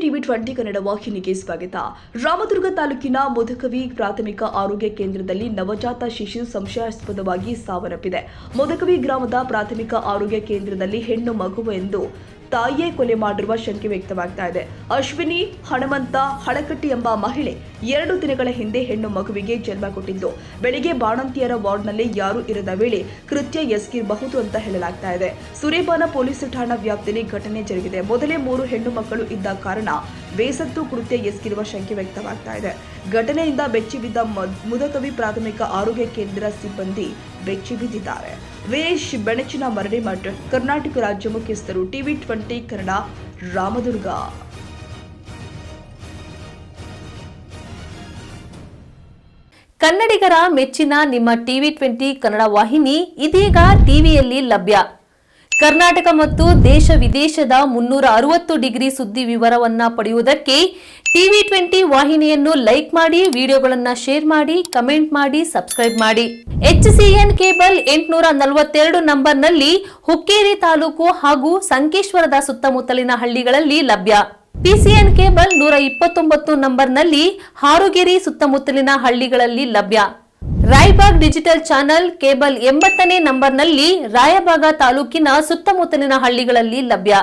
TV 20 Kannada ವಾಹಿನಿಗೆ ಸ್ವಾಗತ. ರಾಮದುರ್ಗ ತಾಲೂಕಿನ ಮುದಕವಿ ಪ್ರಾಥಮಿಕ ಆರೋಗ್ಯ ಕೇಂದ್ರದಲ್ಲಿ ನವಜಾತ ಶಿಶು ಸಂಶಯಾಸ್ಪದವಾಗಿ ಸಾವನ್ನಪ್ಪಿದೆ. ಮುದಕವಿ ಗ್ರಾಮದ ಪ್ರಾಥಮಿಕ ಆರೋಗ್ಯ ಕೇಂದ್ರದಲ್ಲಿ ಹೆಣ್ಣು ಮಗುವೆಂದು ತಾಯಿಯೇ ಕೊಲೆ ಮಾಡಿರುವ ಶಂಕೆ ವ್ಯಕ್ತವಾಗ್ತಾ ಇದೆ. ಅಶ್ವಿನಿ ಹಣಮಂತ ಹಳಕಟ್ಟಿ ಎಂಬ ಮಹಿಳೆ 2 ದಿನಗಳ ಹಿಂದೆ ಹೆಣ್ಣು ಮಗುವಿಗೆ ಜನ್ಮ ಕೊಟ್ಟಿದ್ದು, ಬೆಳಿಗ್ಗೆ ಬಾಣಂತಿಯರ ವಾರ್ಡ್ನಲ್ಲಿ ಯಾರೂ ಇರದ ವೇಳೆ ಕೃತ್ಯ ಎಸಗಿರಬಹುದು ಅಂತ ಹೇಳಲಾಗ್ತಾ ಇದೆ. ಸುರೇಬಾನ ಪೊಲೀಸ್ ಠಾಣಾ ವ್ಯಾಪ್ತಿಯಲ್ಲಿ ಘಟನೆ ಜರುಗಿದೆ. ಮೊದಲೇ 3 ಹೆಣ್ಣು ಮಕ್ಕಳು ಇದ್ದ ಕಾರಣ ಬೇಸತ್ತು ಕೃತ್ಯ ಎಸಗಿರುವ ಶಂಕೆ ವ್ಯಕ್ತವಾಗ್ತಾ ಇದೆ. ಘಟನೆಯಿಂದ ಬೆಚ್ಚಿಬಿದ್ದ ಮುದಕವಿ ಪ್ರಾಥಮಿಕ ಆರೋಗ್ಯ ಕೇಂದ್ರ ಸಿಬ್ಬಂದಿ ಬೆಚ್ಚಿಬಿದ್ದಿದ್ದಾರೆ. ವೇಶ್ ಬೆಣಚಿನ ಮರಡಿಮಠ್, ಕರ್ನಾಟಕ ರಾಜ್ಯ ಮುಖ್ಯಸ್ಥರು, ಟಿವಿ 20 ಕನ್ನಡ, ರಾಮದುರ್ಗ. ಕನ್ನಡಿಗರ ಮೆಚ್ಚಿನ ನಿಮ್ಮ ಟಿವಿ 20 ಕನ್ನಡ ವಾಹಿನಿ ಇದೀಗ ಟಿವಿಯಲ್ಲಿ ಲಭ್ಯ. ಕರ್ನಾಟಕ ಮತ್ತು ದೇಶ ವಿದೇಶದ 360 ಡಿಗ್ರಿ ಸುದ್ದಿ ವಿವರವನ್ನ ಪಡೆಯುವುದಕ್ಕೆ ಟಿವಿ 20 ವಾಹಿನಿಯನ್ನು ಲೈಕ್ ಮಾಡಿ, ವಿಡಿಯೋಗಳನ್ನು ಶೇರ್ ಮಾಡಿ, ಕಮೆಂಟ್ ಮಾಡಿ, ಸಬ್ಸ್ಕ್ರೈಬ್ ಮಾಡಿ. HCN ಕೇಬಲ್ 842 ನಂಬರ್ನಲ್ಲಿ ಹುಕ್ಕೇರಿ ತಾಲೂಕು ಹಾಗೂ ಸಂಕೇಶ್ವರದ ಸುತ್ತಮುತ್ತಲಿನ ಹಳ್ಳಿಗಳಲ್ಲಿ ಲಭ್ಯ. PCN ಕೇಬಲ್ 129 ನಂಬರ್ನಲ್ಲಿ ಹಾರುಗೆರೆ ಸುತ್ತಮುತ್ತಲಿನ ಹಳ್ಳಿಗಳಲ್ಲಿ ಲಭ್ಯ. ರಾಯಬಾಗ್ ಡಿಜಿಟಲ್ ಚಾನೆಲ್ ಕೇಬಲ್ 80ನೇ ನಂಬರ್ನಲ್ಲಿ ರಾಯಬಾಗ ತಾಲೂಕಿನ ಸುತ್ತಮುತ್ತಲಿನ ಹಳ್ಳಿಗಳಲ್ಲಿ ಲಭ್ಯ.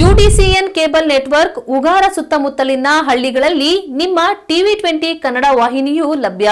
UDCN ಕೇಬಲ್ ನೆಟ್ವರ್ಕ್ ಉಗಾರ ಸುತ್ತಮುತ್ತಲಿನ ಹಳ್ಳಿಗಳಲ್ಲಿ ನಿಮ್ಮ ಟಿವಿ 20 ಕನ್ನಡ ವಾಹಿನಿಯೂ ಲಭ್ಯ.